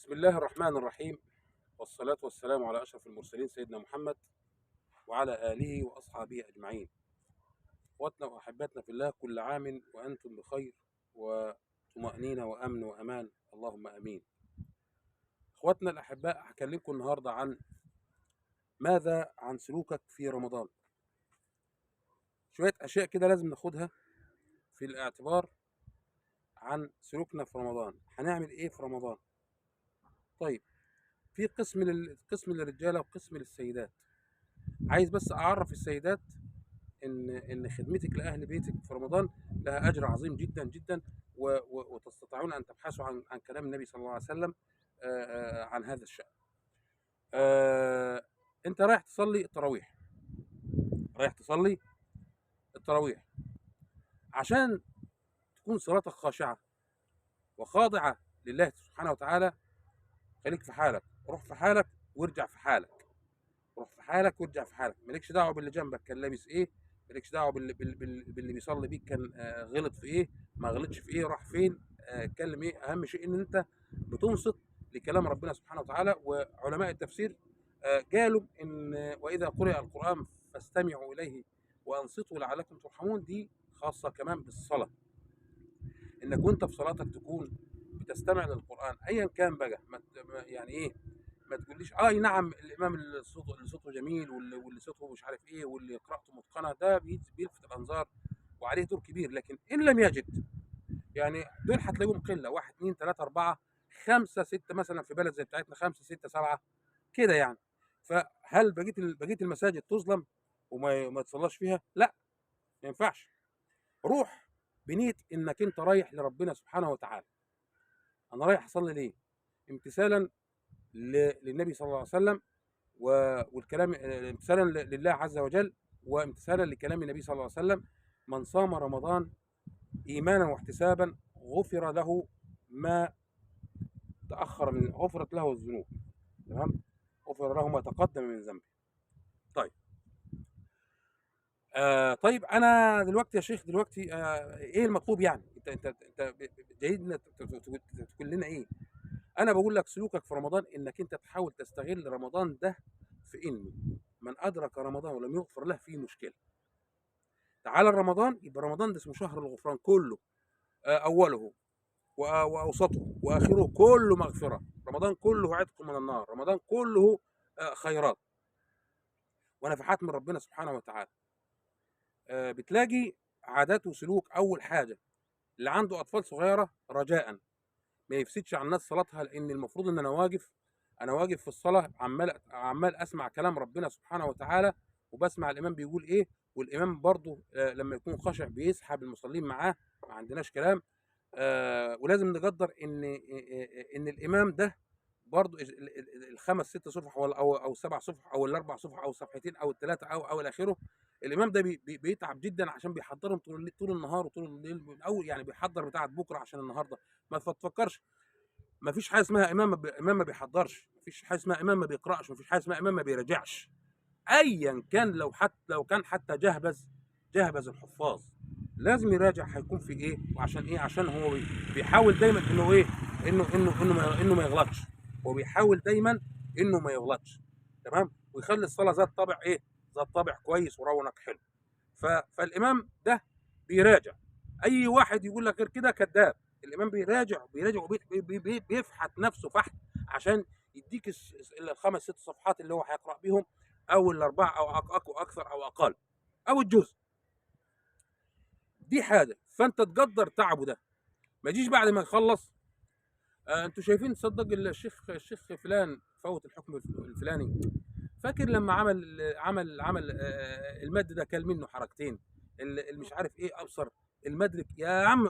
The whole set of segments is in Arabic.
بسم الله الرحمن الرحيم، والصلاة والسلام على أشرف المرسلين سيدنا محمد وعلى آله وأصحابه أجمعين. أخواتنا وأحباتنا في الله، كل عام وأنتم بخير وطمأنينة وأمن وأمان، اللهم آمين. أخواتنا الأحباء، هكلمكم النهاردة عن سلوكك في رمضان. شوية أشياء كده لازم ناخدها في الاعتبار عن سلوكنا في رمضان. هنعمل إيه في رمضان؟ طيب، في قسم للرجالة وقسم للسيدات. عايز بس أعرف السيدات ان خدمتك لاهل بيتك في رمضان لها اجر عظيم جدا جدا، وتستطيعون ان تبحثوا عن كلام النبي صلى الله عليه وسلم عن هذا الشأن. انت رايح تصلي التراويح عشان تكون صلاتك خاشعه وخاضعه لله سبحانه وتعالى. خليك في حالك، روح في حالك وارجع في حالك، مالكش دعوه باللي جنبك كان لابس ايه، مالكش دعوه باللي بيصلي بيك كان غلط في ايه، ما غلطش في ايه، راح فين، اتكلم ايه. اهم شيء ان انت بتنصت لكلام ربنا سبحانه وتعالى. وعلماء التفسير قالوا ان واذا قرئ القرآن فاستمعوا اليه وانصتوا لعلكم ترحمون. دي خاصه كمان بالصلاه، انك وانت في صلاتك تكون بتستمع للقرآن ايا كان بقى. يعني ايه، ما تقوليش نعم الامام اللي صوته جميل واللي صوته مش عارف ايه واللي قراءته متقنه، ده بيلفت الانظار وعليه دور كبير. لكن ان لم يجد، يعني دول هتلاقيهم قله، واحد اثنين ثلاثه اربعه خمسه سته، مثلا في بلد زي بتاعتنا خمسه سته سبعه كده يعني. فهل بقيه المساجد تظلم وما تصلاش فيها؟ لا، ما ينفعش. روح بنيه انك انت رايح لربنا سبحانه وتعالى. انا رايح اصلي ليه؟ امتثالا للنبي صلى الله عليه وسلم، والكلام امتثالا لله عز وجل، وامتثالا لكلام النبي صلى الله عليه وسلم. من صام رمضان ايمانا واحتسابا غفرت له الذنوب. تمام، غفر له ما تقدم من ذنبه. طيب، طيب انا دلوقتي يا شيخ، ايه المطلوب يعني؟ انت جايين تقول لنا ايه؟ انا بقول لك سلوكك في رمضان انك انت تحاول تستغل رمضان ده في انه من ادرك رمضان ولم يغفر له فيه مشكله. تعالى رمضان، يبقى رمضان ده اسمه شهر الغفران كله، اوله واوسطه واخره كله مغفره. رمضان كله عتق من النار، رمضان كله خيرات ونفحات من ربنا سبحانه وتعالى. بتلاقي عادات وسلوك. اول حاجه، اللي عنده اطفال صغيره رجاء ما يفسدش على الناس صلاتها، لان المفروض ان انا واقف في الصلاه، عمال اسمع كلام ربنا سبحانه وتعالى، وبسمع الامام بيقول ايه. والامام برضه لما يكون خاشع بيسحب المصلين معاه، ما عندناش كلام. ولازم نقدر ان الامام ده برضه الخمس ست صفح او سبع صفح او الاربع صفح او صفحتين او الثلاثه او الى اخره. الامام ده بيتعب جدا عشان بيحضرهم طول النهار وطول الليل من اول، يعني بيحضر بتاعه بكره عشان النهارده. ما تفكرش، ما فيش حاجه اسمها امام ما بيحضرش، ما فيش حاجه اسمها امام ما بيقراش، ما فيش حاجه اسمها امام ما بيراجعش. ايا كان، لو كان حتى جهبذ الحفاظ لازم يراجع. هيكون في ايه وعشان ايه؟ عشان هو بيحاول دايما انه ايه، انه ما يغلطش. هو بيحاول دايما انه ما يغلطش، تمام، ويخلي الصلاه ذات طابع كويس ورونق حلو. فالامام ده بيراجع. اي واحد يقول لك غير كده كذاب. الامام بيراجع وبيفحت نفسه فحت عشان يديك الخمس ست صفحات اللي هو هيقرا بيهم، او الاربعه او اكثر او اقل، او الجزء. دي حاجه، فانت تقدر تعبه ده. ما يجيش بعد ما يخلص انتوا شايفين، تصدق الشيخ فلان فوت الحكم الفلاني. فاكر لما عمل المد ده كل منه حركتين، اللي مش عارف ايه ابصر المدرك. يا عم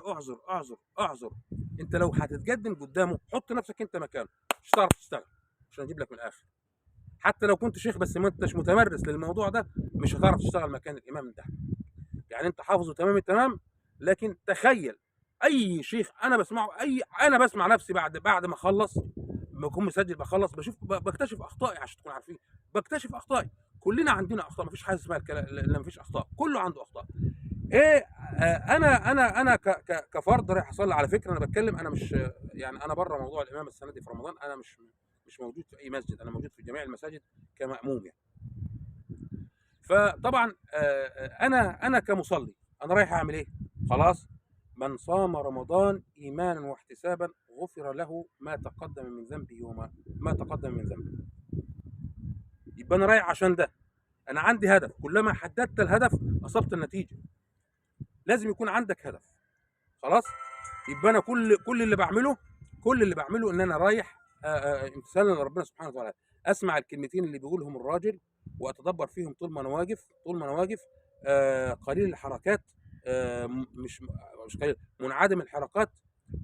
اعذر. انت لو هتتقدم قدامه حط نفسك انت مكانه، مش هتعرف تشتغل. عشان اجيب لك من الاخر، حتى لو كنت شيخ بس ما انتش متمرس للموضوع ده، مش هتعرف تشتغل مكان الامام ده. يعني انت حافظه تمام التمام، لكن تخيل اي شيخ انا بسمع نفسي بعد ما اخلص، لما اكون مسجل بخلص بكتشف اخطائي. عشان تكون عارفين، بكتشف اخطائي. كلنا عندنا اخطاء، مفيش حاجه اسمها الكلام لا، مفيش اخطاء، كله عنده اخطاء. ايه انا كفرد رايح اصلي. على فكره انا بتكلم، انا مش يعني انا بره موضوع الامامه السنه دي في رمضان، انا مش موجود في اي مسجد، انا موجود في جميع المساجد كمأموم يعني. فطبعا انا كمصلي انا رايح اعمل ايه؟ خلاص، من صام رمضان ايمانا واحتسابا غفر له ما تقدم من ذنبه وما تقدم من ذنبه. يبقى انا رايح عشان ده، انا عندي هدف، كلما حددت الهدف اصبت النتيجه. لازم يكون عندك هدف. خلاص، يبقى انا كل اللي بعمله ان انا رايح امتثالا لربنا سبحانه وتعالى. اسمع الكلمتين اللي بيقولهم الراجل واتدبر فيهم طول ما انا واقف. قليل الحركات، مش قليل، منعدم الحركات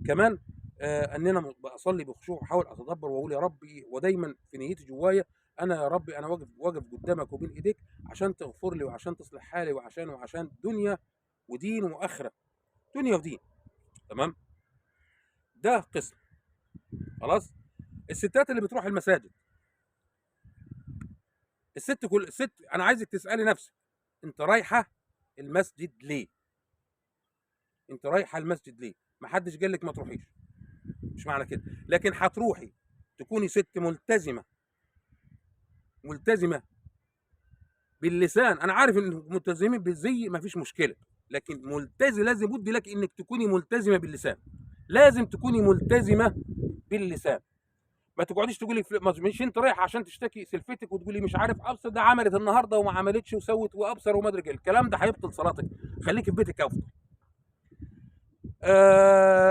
كمان. ان انا بصلي بخشوع واحاول اتدبر واقول يا ربي، ودايما في نيتي جوايا انا يا ربي انا واقف قدامك وبين ايديك عشان تغفر لي وعشان تصلح حالي وعشان دنيا ودين واخره، دنيا ودين. تمام، ده قسم. خلاص، الستات اللي بتروح المساجد، الست انا عايزك تسالي نفسك، انت رايحه المسجد ليه؟ انت رايحه المسجد ليه؟ ما حدش قال لك ما تروحيش، مش معنى كده، لكن هتروحي تكوني ست ملتزمه باللسان. انا عارف ان ملتزمين بالزي ما فيش مشكله، لكن ملتزم لازم بد لك انك تكوني ملتزمه باللسان، لازم تكوني ملتزمه باللسان. ما تقعديش تقولي مش انت رايح عشان تشتكي سلفتك وتقولي مش عارف ابصر ده عملت النهارده وما عملتش وسوت وابصر وما ادري ايه، الكلام ده هيبطل صلاتك. خليكي في بيتك افضل.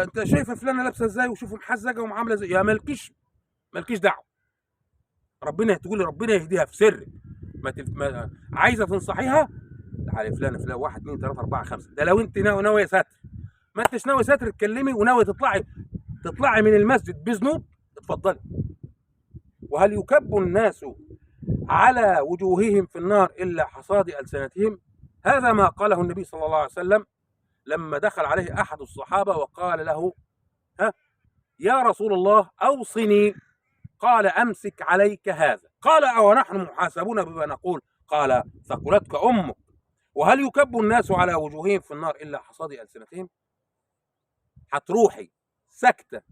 انت شايفه فلانه لابسه ازاي وشوفوا محزجه ومعامله ازاي، يا مالكيش دعوه. تقولي ربنا يهديها في سرك. عايزه تنصحيها، تعالي فلان 1 2 3 4 5، ده لو انت ناويه ستر. ما انتش ناويه ستر تكلمي وناويه تطلعي من المسجد بذنوب، اتفضلي. وهل يكب الناس على وجوههم في النار إلا حصاد ألسنتهم؟ هذا ما قاله النبي صلى الله عليه وسلم لما دخل عليه أحد الصحابة وقال له: ها يا رسول الله أوصني. قال: أمسك عليك هذا. قال: أو نحن محاسبون بما نقول؟ قال: ثقلتك أمك. وهل يكب الناس على وجوههم في النار إلا حصاد ألسنتهم؟ هتروحي سكتة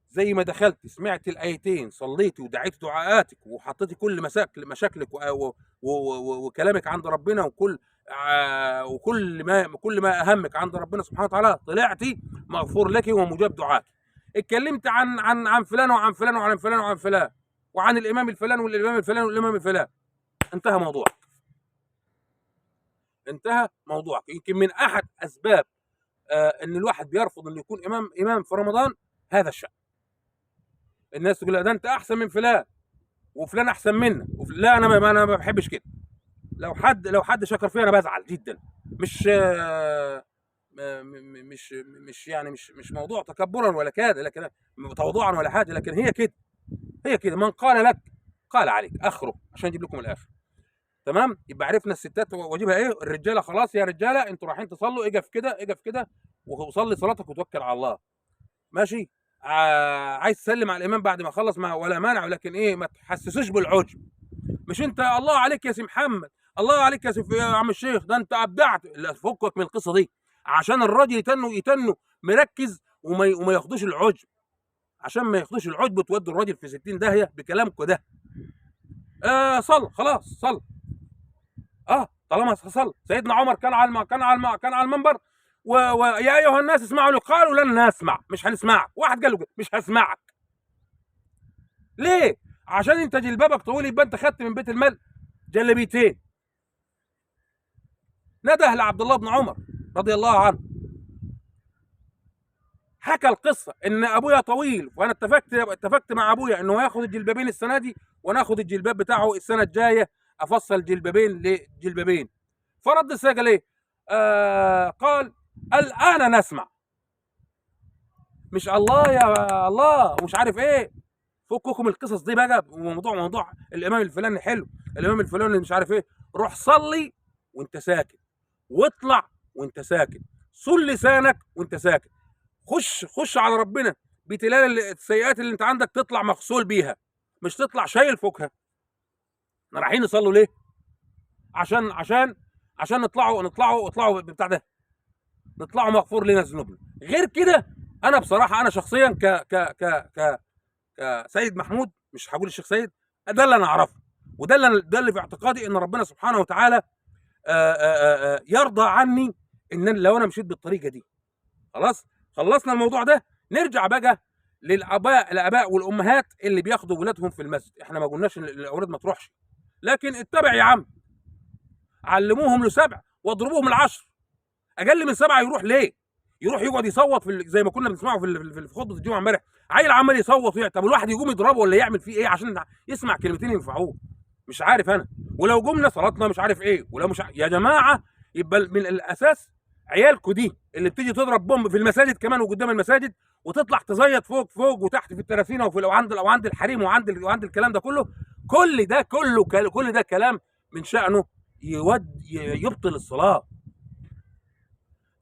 زي ما دخلت، سمعت الايتين، صليتي ودعيت دعاءاتك وحطيتي كل مشاكلك وكلامك عند ربنا، وكل ما اهمك عند ربنا سبحانه وتعالى، طلعتي مغفور لك ومجاب دعاك. اتكلمت عن فلان وعن فلان وعن فلان وعن فلان وعن الامام الفلان والامام الفلان والامام الفلان، انتهى موضوعك. يمكن من احد اسباب ان الواحد بيرفض انه يكون امام في رمضان هذا الشأن. الناس تقول ده انت احسن من فلان وفلان احسن منك لا، انا ما بحبش كده. لو حد شكر فيا انا بزعل جدا. مش يعني مش موضوع تكبرا ولا كده، لكن تواضعا ولا حاجه، لكن هي كده من قال لك قال عليك، اخره عشان اجيب لكم الاخر. تمام، يبقى عرفنا الستات واجبها ايه. الرجاله خلاص يا رجاله انتوا رايحين تصلوا، اقف كده وصلي صلاتك وتوكل على الله. ماشي، عايز تسلم على الامام بعد ما خلص ولا مانع، لكن ايه، ما تحسسوش بالعجب. مش انت الله عليك يا سي محمد، الله عليك يا عم الشيخ، ده انت ابدعت. لا، فكك من القصه دي، عشان الراجل يتنوا مركز وما ياخدوش العجب. عشان ما ياخدوش العجب وتودوا الراجل في 60 داهيه بكلامكم ده. صل خلاص صل. طالما صل. سيدنا عمر كان على المنبر ويا ايها الناس اسمعوا، قالوا لن نسمع، مش هنسمعك. واحد قال له كده، مش هسمعك. ليه؟ عشان انت جلبابك طويل، يبقى انت خدت من بيت المال جلبيتين. نده لعبد الله بن عمر رضي الله عنه، حكى القصه ان ابويا طويل، وانا اتفقت مع ابويا انه ياخد الجلبابين السنه دي وانا اخد الجلباب بتاعه السنه الجايه، افصل جلبابين لجلبابين. فرد السيد قال ايه؟ قال: الان نسمع. مش الله يا الله ومش عارف ايه. فككم القصص دي بقى. موضوع الامام الفلاني حلو، الامام الفلاني مش عارف ايه. روح صلي وانت ساكت، واطلع وانت ساكت، صل لسانك وانت ساكت. خش على ربنا بتلال السيئات اللي انت عندك، تطلع مغسول بيها، مش تطلع شايل فوقها. احنا رايحين نصلوا ليه؟ عشان نطلعوا بتاع ده، نطلعوا مغفور لنا ذنوبنا. غير كده انا بصراحه انا شخصيا كسيد محمود، مش هقول الشيخ سيد، ده اللي انا اعرفه، ده اللي في اعتقادي ان ربنا سبحانه وتعالى يرضى عني ان لو انا مشيت بالطريقه دي. خلاص خلصنا الموضوع ده، نرجع بقى الاباء والامهات اللي بياخدوا ولادهم في المسجد. احنا ما قلناش ان الاولاد ما تروحش، لكن اتبع يا عم، علموهم ل7 واضربوهم ل10. اقل من 7 يروح ليه؟ يروح يقعد يصوت زي ما كنا بنسمعه في خطبه الجمعه امبارح، عيل عمال يصوت طب الواحد يقوم يضربه ولا يعمل فيه ايه عشان يسمع كلمتين ينفعوه؟ مش عارف انا. ولو قمنا صلاتنا مش عارف ايه، ولو مش يا جماعه، يبقى من الاساس عيالكم دي اللي بتيجي تضرب بومب في المساجد كمان وقدام المساجد، وتطلع تزيط فوق فوق وتحت في الترافينه وفي وعند الحريم وعند الكلام ده كله، كل ده كلام من شأنه يبطل الصلاه.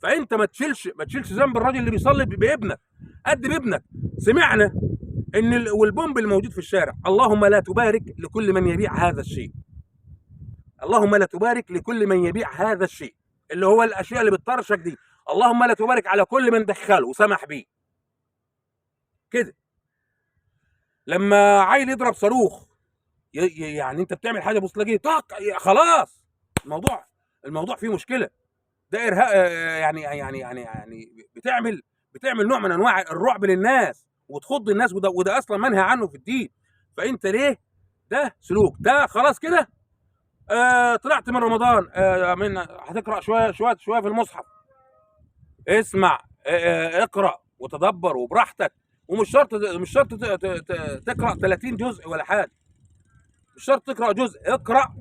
فانت ما تشيلش ذنب الراجل اللي بيصلي بابنك، قد بابنك. سمعنا ان والبومب الموجود في الشارع، اللهم لا تبارك لكل من يبيع هذا الشيء، اللهم لا تبارك لكل من يبيع هذا الشيء، اللي هو الاشياء اللي بتطرشك دي، اللهم لا تبارك على كل من دخله وسمح بيه كده. لما عيل يضرب صاروخ، يعني انت بتعمل حاجه بص تلاقيه طق، خلاص الموضوع فيه مشكله. ده ارهاق، يعني بتعمل نوع من انواع الرعب للناس وتخض الناس، وده اصلا منهى عنه في الدين. فانت ليه؟ ده سلوك، ده خلاص كده. طلعت من رمضان، هتقرا شويه في المصحف، اسمع، اقرا وتدبر وبراحتك، ومش شرط تقرا 30 جزء ولا حاجه، مش شرط تقرا جزء، اقرا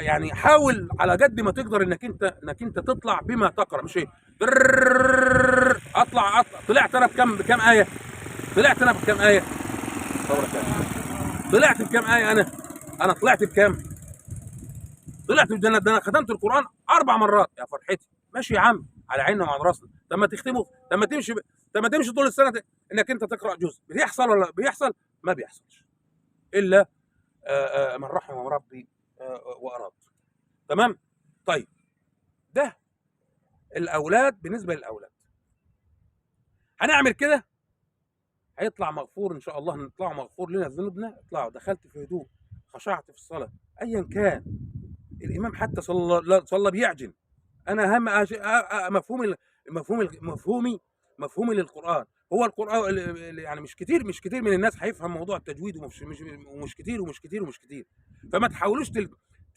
يعني، حاول على قد ما تقدر انك انت تطلع بما تقرا، مش ايه اطلع. طلعت انا بكم ايه؟ طلعت بكم ايه؟ انا طلعت بكم؟ طلعت ده انا ختمت القران 4 مرات يا فرحتي. ماشي يا عم، على عيننا وعلى راسنا. طب ما تختمه، طب ما تمشي طول السنه انك انت تقرا جزء. بيحصل ولا بيحصل؟ ما بيحصلش الا من رحم ربي واراد. تمام. طيب، ده الاولاد. بالنسبه للاولاد هنعمل كده، هيطلع مغفور ان شاء الله، نطلع مغفور لنا ذنوبنا. اطلعوا دخلت في هدوء، خشعت في الصلاه، ايا كان الامام حتى صلى بيعجن، انا اهم مفهومي للقران. هو القران يعني مش كتير من الناس هيفهم موضوع التجويد، ومش كتير. فما تحاولوش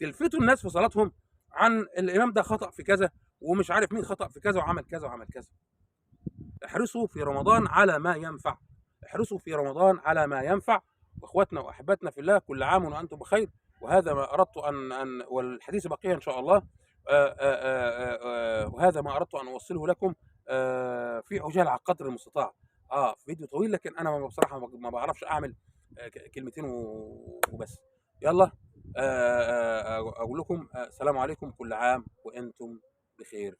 تلفتوا الناس في صلاتهم عن الامام ده خطأ في كذا، ومش عارف مين خطأ في كذا وعمل كذا وعمل كذا. احرصوا في رمضان على ما ينفع، واخواتنا واحباتنا في الله، كل عام وانتم بخير. وهذا ما اردت ان والحديث بقيه ان شاء الله. وهذا ما اردت ان اوصله لكم في عجاله على قدر المستطاع. فيديو طويل، لكن انا بصراحه ما بعرفش اعمل كلمتين وبس. يلا، اقول لكم السلام عليكم، كل عام وانتم بخير.